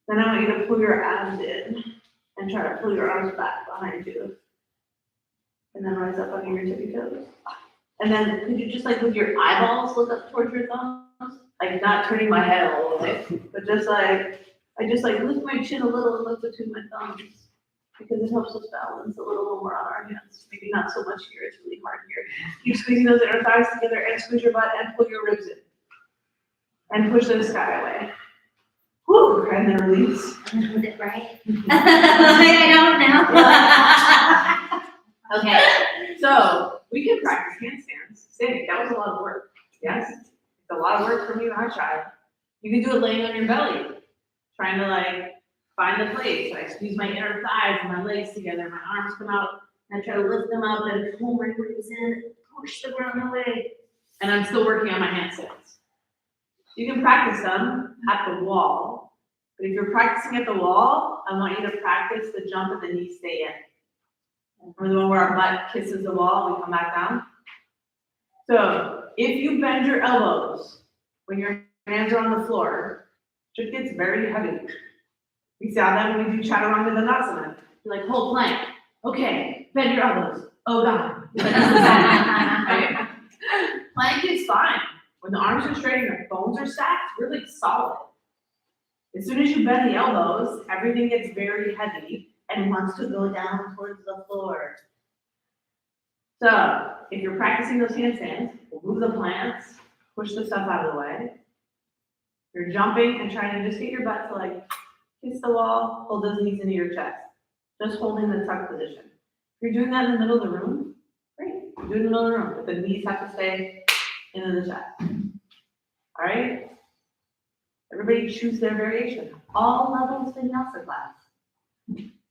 [SPEAKER 1] Then I want you to pull your abs in and try to pull your arms back behind you. And then rise up on your tippy toes. And then could you just like with your eyeballs look up towards your thumbs? Like not turning my head all the way, but just like, I just like lift my chin a little and look between my thumbs because it helps us balance a little more on our hands. Maybe not so much here, it's really hard here. Keep squeezing those inner thighs together and squeeze your butt and pull your ribs in. And push the sky away. Whew, and then release.
[SPEAKER 2] Was it right? I don't know.
[SPEAKER 1] Okay, so we can practice handstands. Standing, that was a lot of work. Yes, it's a lot of work for me when I tried. You can do it laying on your belly, trying to like find the place. I squeeze my inner thighs and my legs together. My arms come out, and I try to lift them up and pull my ribs in, push the ground away. And I'm still working on my handstands. You can practice them at the wall, but if you're practicing at the wall, I want you to practice the jump and the knees stay in. Or the one where our butt kisses the wall and we come back down. So if you bend your elbows when your hands are on the floor, it gets very heavy. We saw that when we do chaturanga dandasana. You're like, hold plank. Okay, bend your elbows. Oh God. Right? Plank is fine. When the arms are straight and the bones are stacked, we're like solid. As soon as you bend the elbows, everything gets very heavy and wants to go down towards the floor. So if you're practicing those handstands, move the plants, push the stuff out of the way. You're jumping and trying to just get your butt to like kiss the wall, hold those knees into your chest. Just holding the tuck position. If you're doing that in the middle of the room, great. Do it in the middle of the room, but the knees have to stay into the chest. All right? Everybody choose their variation. All levels Vinyasa class.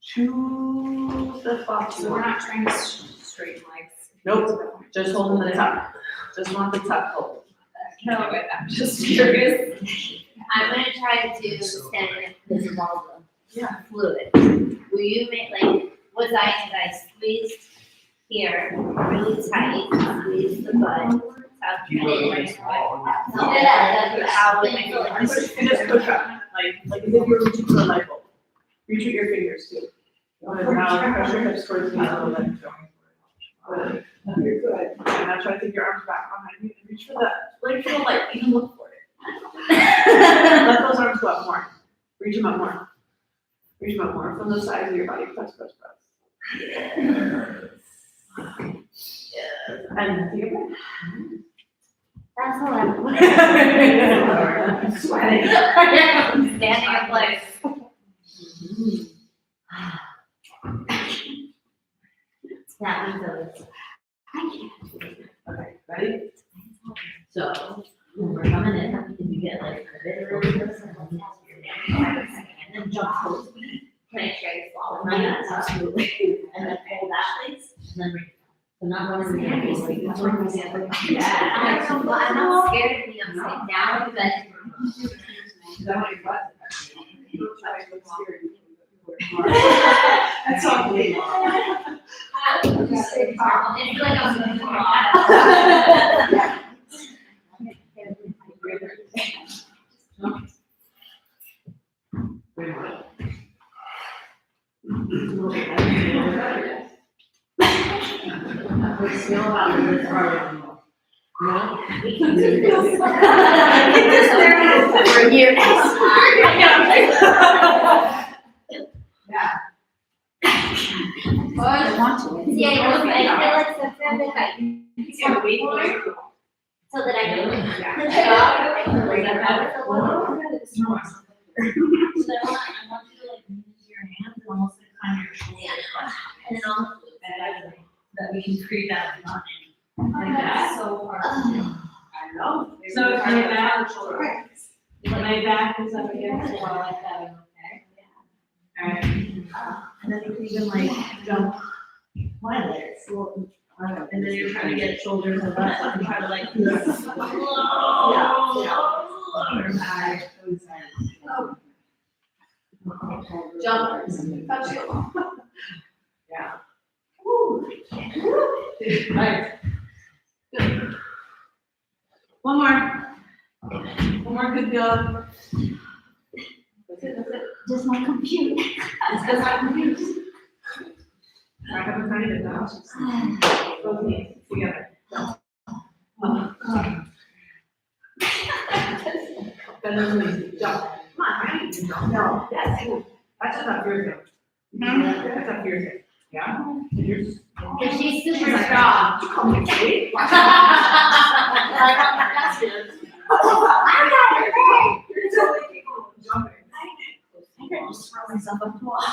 [SPEAKER 1] Choose the spot you
[SPEAKER 2] So we're
[SPEAKER 1] want.
[SPEAKER 2] not trying to straighten legs.
[SPEAKER 1] Nope, just holding the tuck. Just want the tuck hold.
[SPEAKER 2] No, I'm just curious. I'm gonna try to do standing this wall
[SPEAKER 1] Yeah.
[SPEAKER 2] fluid. Will you make like what I squeeze here really tight, squeeze the butt, tuck it in. Yeah, that's how we make it.
[SPEAKER 1] And just push up, like as if you're reaching for a light bulb. Reach with your fingers too. And now push your hips towards me a little bit. Good. You're good. And now try to take your arms back behind you and reach for that. Like feel like even look for it. Let those arms go up more. Reach them up more. Reach them up more from the sides of your body. Press, press, press. Yes. Yes. And take a breath.
[SPEAKER 2] That's all I'm.
[SPEAKER 1] I'm sweating.
[SPEAKER 2] I'm standing up like. That means those.
[SPEAKER 1] Okay, ready? So, when we're coming in, if you get like a bit of
[SPEAKER 2] And then jump towards me. Can I try to swallow?
[SPEAKER 1] Yes, absolutely.
[SPEAKER 2] And then hold that, please.
[SPEAKER 1] And then so not running the hands, like
[SPEAKER 2] I
[SPEAKER 1] yeah.
[SPEAKER 2] don't know, I'm not scared of being upside down, but.
[SPEAKER 1] That's all.
[SPEAKER 2] It's like I'm gonna fall off.
[SPEAKER 1] But still have this part of you. No?
[SPEAKER 2] We can do this. For a year next
[SPEAKER 1] Yeah.
[SPEAKER 2] I want to. See, I feel like sometimes if I
[SPEAKER 1] Yeah, wait for it.
[SPEAKER 2] so that I can
[SPEAKER 1] Yeah.
[SPEAKER 2] push it off, I can like a little.
[SPEAKER 3] So I want you to like use your hands and almost like on your shoulder.
[SPEAKER 2] And then I'll.
[SPEAKER 3] That we can create that line.
[SPEAKER 1] Like that?
[SPEAKER 3] So hard.
[SPEAKER 1] I know.
[SPEAKER 3] So if my my back is up against the wall like that, I'm okay. Alright. And then you can even like jump my legs. And then you're trying to get shoulders and butt and try to like.
[SPEAKER 1] Jumpers. Touch it. Yeah. Right. Good. One more. One more good go. That's it, that's it.
[SPEAKER 2] Just my computer.
[SPEAKER 1] It's just like confused. I haven't tried it now. Both knees together. Then those knees, jump. Come on, I need to jump. No, yes, that's just not fear zone. That's not fear zone. Yeah? You're just.
[SPEAKER 2] Cause she's super strong.
[SPEAKER 1] You come next week.
[SPEAKER 2] I got it.
[SPEAKER 1] You're totally capable of jumping.
[SPEAKER 2] I could just throw myself up the wall.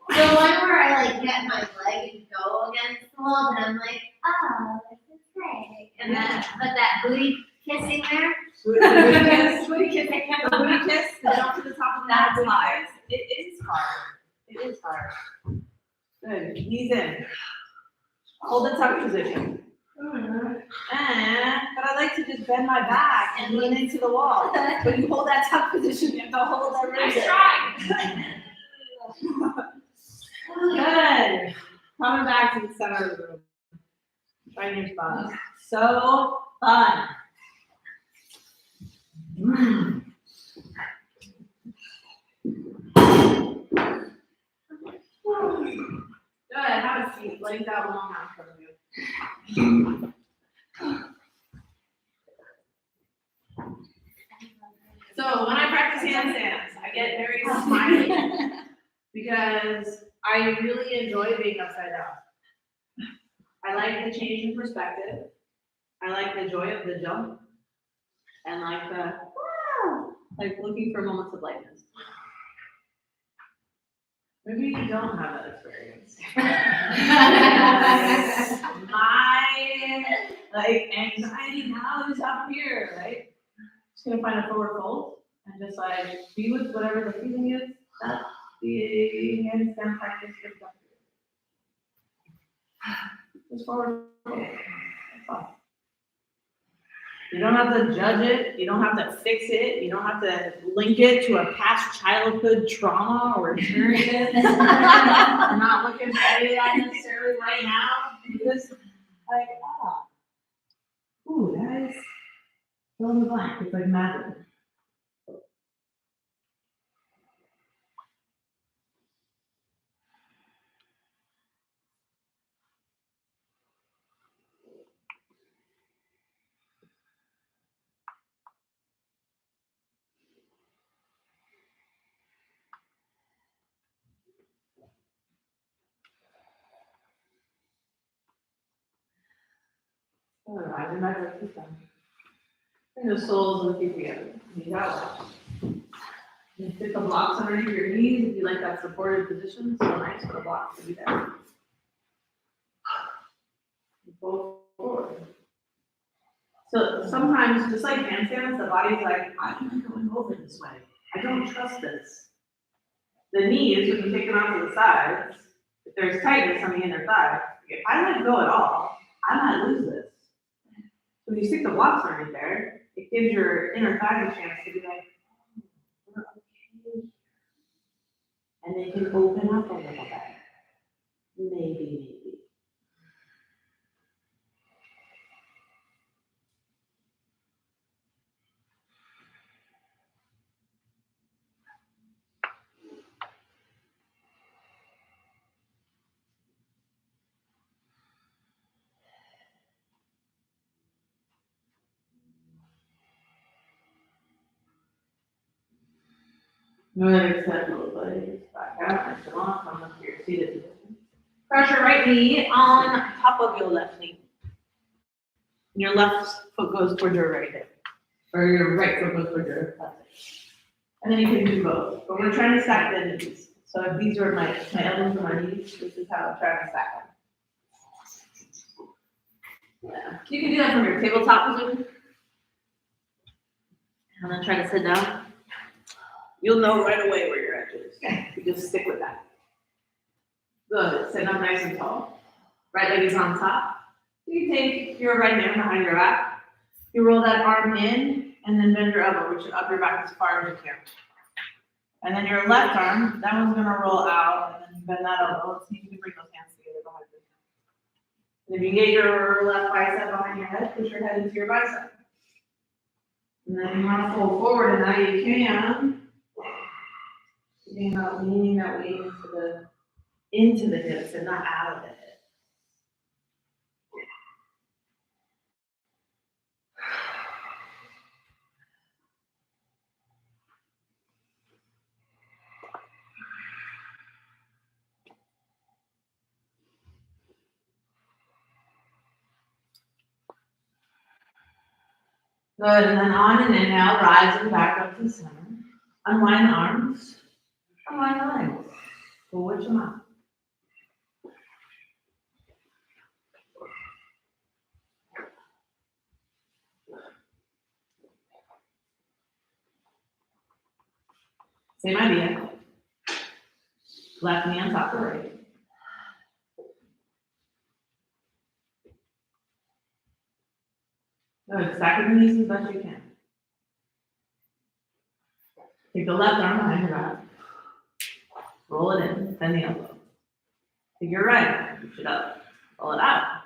[SPEAKER 2] The one where I like get my leg and go against the wall, and I'm like, oh, this is great. And then, but that booty kissing there.
[SPEAKER 1] Booty kiss, the booty kiss, the jump to the top of that.
[SPEAKER 2] That's hard.
[SPEAKER 1] It is hard. It is hard. Good, knees in. Hold the tuck position. But I like to just bend my back and lean into the wall. But you hold that tuck position, you have to hold that rib. Good. Coming back to the center of the room. Find your spot. So fun. Good. Have a seat. Legs out long out from you. So when I practice handstands, I get very smiley because I really enjoy being upside down. I like the change in perspective. I like the joy of the jump, and like the wow, like looking for moments of lightness. Maybe you don't have that experience. My like anxiety now is up here, right? Just gonna find a forward fold and just like be with whatever the feeling is. That's the handstand practice is up here. Just forward fold. That's all. You don't have to judge it. You don't have to fix it. You don't have to link it to a past childhood trauma or experience. I'm not looking at it necessarily right now. Just like, ooh, that is fill in the blank. It's like magic. All right, and I like this one. Bring the soles of the feet together. You got it. You fit the blocks underneath your knees if you like that supported position. So nice for the blocks to be there. Go forward. So sometimes, just like handstands, the body's like, why am I going over this way? I don't trust this. The knees, when you take them out to the sides, if there's tightness on the inner thigh, if I let go at all, I might lose this. When you stick the blocks underneath there, it gives your inner thigh a chance to be like, oh, we're okay. And they can open up a little bit. Maybe. Good, extend both legs back out, and come on, come up to your seated position. Press your right knee on top of your left knee. Your left foot goes towards your right hip, or your right foot goes towards your left hip. And then you can do both, but we're trying to stack the knees. So if these are my elbows and my knees, this is how I'm trying to stack them. Yeah, you can do that from your tabletop position. And then try to sit down. You'll know right away where your edge is. You just stick with that. Good, sit up nice and tall. Right leg is on top. You take your right hand behind your back. You roll that arm in and then bend your elbow, reach up your back as far as you can. And then your left arm, that one's gonna roll out and then bend that elbow. Let's see if you can bring those hands together behind you. And if you get your left bicep behind your head, push your head into your bicep. And then you wanna fold forward, and now you can. Thinking about leaning that weight into the hips and not out of it. Good, and then on an inhale, rising back up to center. Unwind the arms. Unwind the legs. Switch them out. Same idea. Left knee on top of right. Good, stack the knees as best you can. Take the left arm behind your back. Roll it in, bend the elbow. Take your right arm, reach it up, roll it out.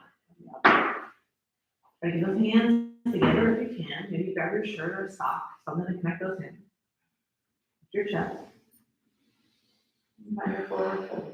[SPEAKER 1] Try to get those hands together if you can. Maybe grab your shirt or a sock, something to connect those hands. Your chest. Find your forward fold.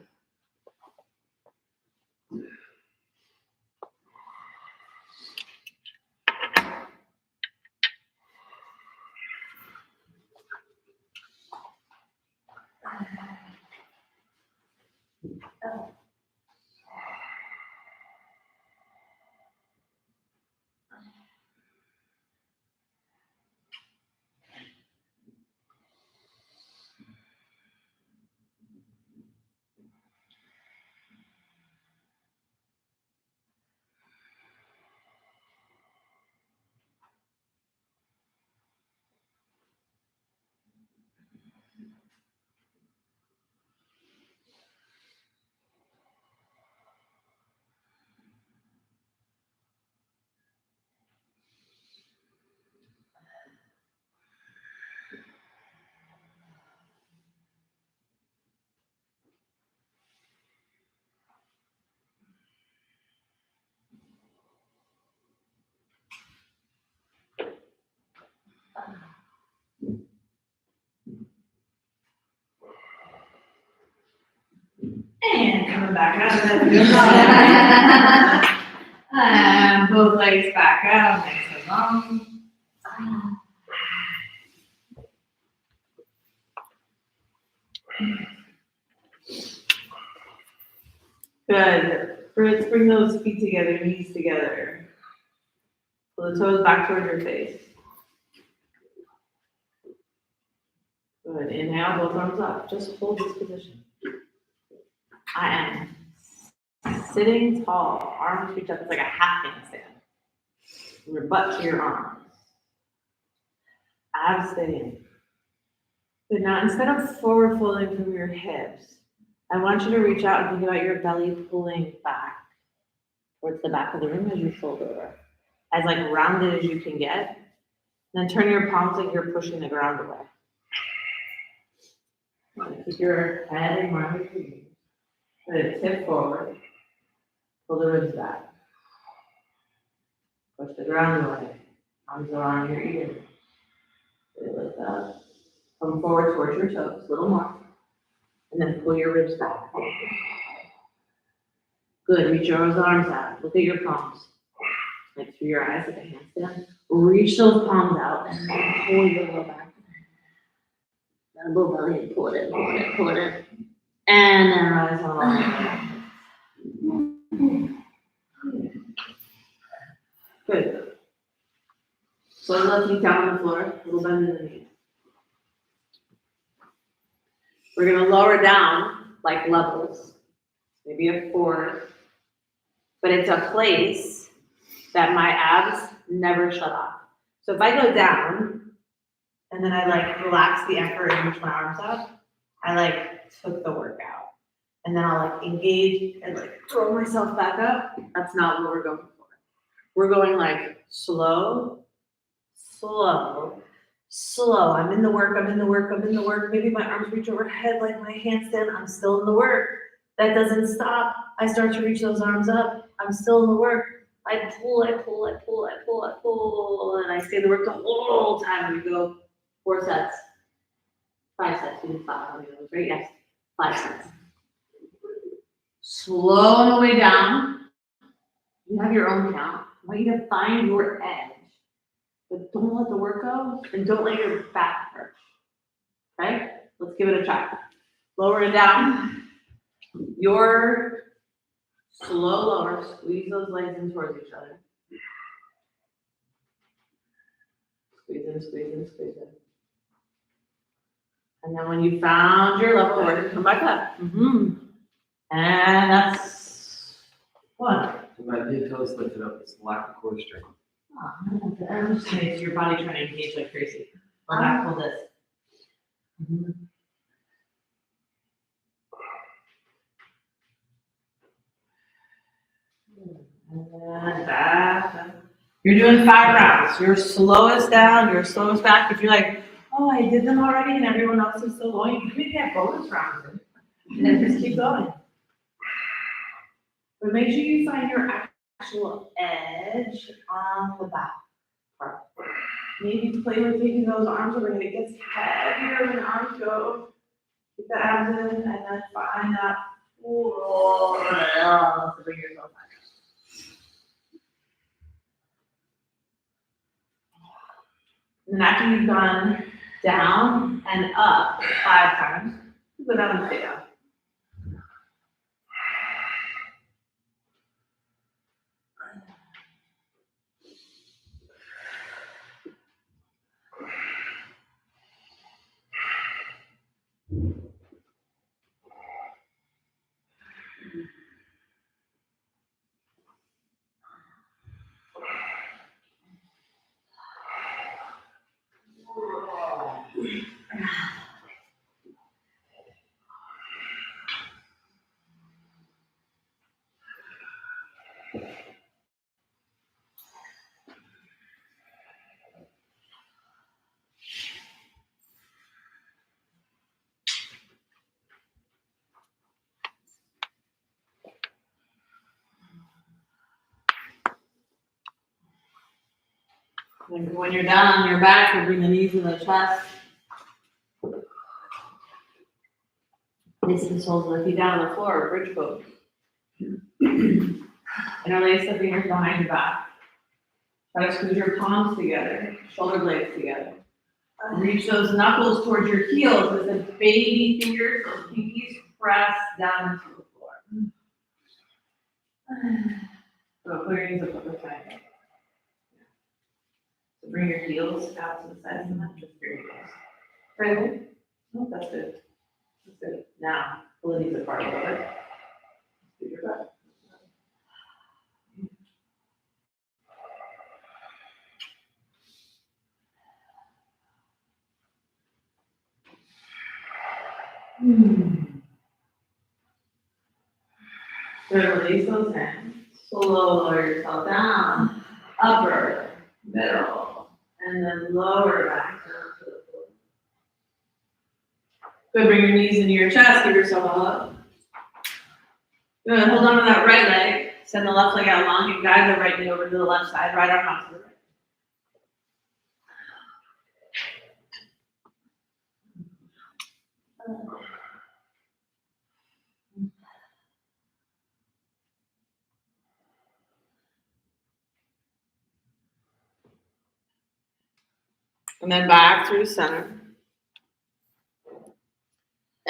[SPEAKER 1] And coming back out of that. And both legs back out, nice and long. Good. Let's bring those feet together, knees together. Pull the toes back towards your face. Good. Inhale, both arms up. Just hold this position. I am sitting tall. Arms reach up. It's like a half handstand. From your butt to your arms. Abs stay in. Good. Now, instead of forward folding from your hips, I want you to reach out and think about your belly pulling back towards the back of the room as you fold over. As like rounded as you can get. Then turn your palms like you're pushing the ground away. Keep your head in line with your knees. Good, tip forward. Pull the ribs back. Push the ground away. Arms around your ears. Good, lift up. Come forward towards your toes, a little more. And then pull your ribs back. Good, reach your arms out. Look at your palms. Like through your eyes, like a handstand. Reach those palms out and then pull your lower back. Elbow belly and pull it in, pull it in, pull it in. And then rise all the way. Good. So let's feet down on the floor, a little bend in the knees. We're gonna lower down like levels, maybe a 4, but it's a place that my abs never shut off. So if I go down and then I like relax the effort and reach my arms up, I like took the workout. And then I'll like engage and like throw myself back up. That's not what we're going for. We're going like slow, slow, slow. I'm in the work, I'm in the work, I'm in the work. Maybe my arms reach overhead like my handstand, I'm still in the work. That doesn't stop. I start to reach those arms up, I'm still in the work. I pull, I pull, I pull, I pull, I pull, and I stay in the work the whole time. We go 4 sets, 5 sets, we do 5 on the others, right? Yes, 5 sets. Slow on the way down. You have your own count. I want you to find your edge. But don't let the work go, and don't let your back hurt. Okay? Let's give it a try. Lower it down. Your slow lower. Squeeze those legs in towards each other. Squeeze in, squeeze in, squeeze in. And then when you found your level, we're gonna come back up. And that's 1.
[SPEAKER 4] So my big toes lifted up, it's lack of core strength.
[SPEAKER 1] I'm just saying, it's your body trying to engage like crazy. Go back, pull this. And back. You're doing 5 rounds. Your slowest down, your slowest back. If you're like, oh, I did them already and everyone else is still going, you can maybe have bonus rounds in. And then just keep going. But make sure you find your actual edge on the back part. Maybe play with taking those arms overhead. It gets heavier when arms go. Keep the abs in and then find that. To bring yourself back. And then after you've gone down and up 5 times, you go down and stay down. And when you're down on your back, you bring the knees in the chest. Place the soles of the feet down on the floor, bridge pose. Interlace the fingers behind your back. Try to squeeze your palms together, shoulder blades together. Reach those knuckles towards your heels as the baby fingers, those pinkies press down into the floor. So put your knees up over time. So bring your heels out to the side and not just your heels. Right? Oh, that's good. That's good. Now, pull the knees apart a little bit. Do your best. Good, release those hands. Slow lower yourself down. Upper, middle, and then lower back down to the floor. Good, bring your knees into your chest, give yourself a hug. Good, hold on to that right leg. Send the left leg out long and guide the right knee over to the left side, right arm out to the right. And then back through center.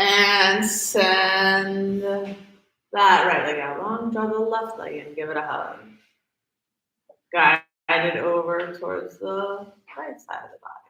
[SPEAKER 1] And send that right leg out long. Draw the left leg in. Give it a hug. Guide it over towards the right side of the body.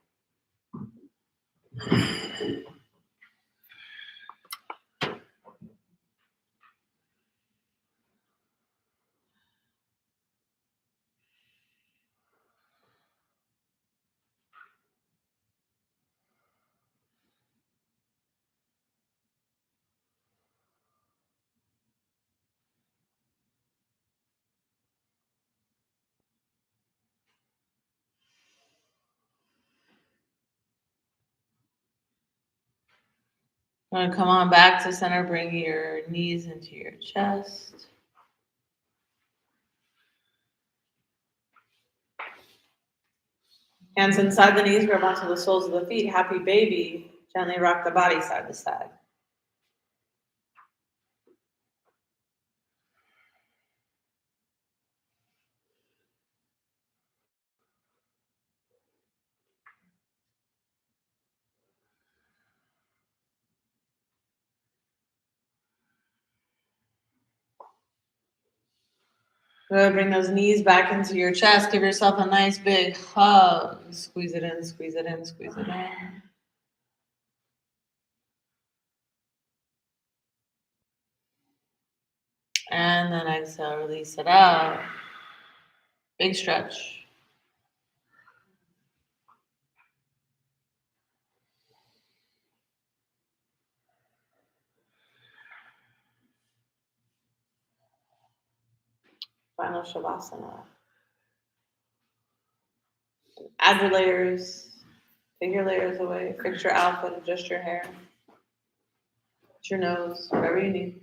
[SPEAKER 1] We're gonna come on back to center. Bring your knees into your chest. Hands inside the knees, grab onto the soles of the feet. Happy baby. Gently rock the body side to side. Good. Bring those knees back into your chest. Give yourself a nice big hug. Squeeze it in, squeeze it in, squeeze it in. And then exhale, release it out. Big stretch. Final Shavasana. Add your layers. Take your layers away. Fix your outfit, adjust your hair. Your nose, whatever you need.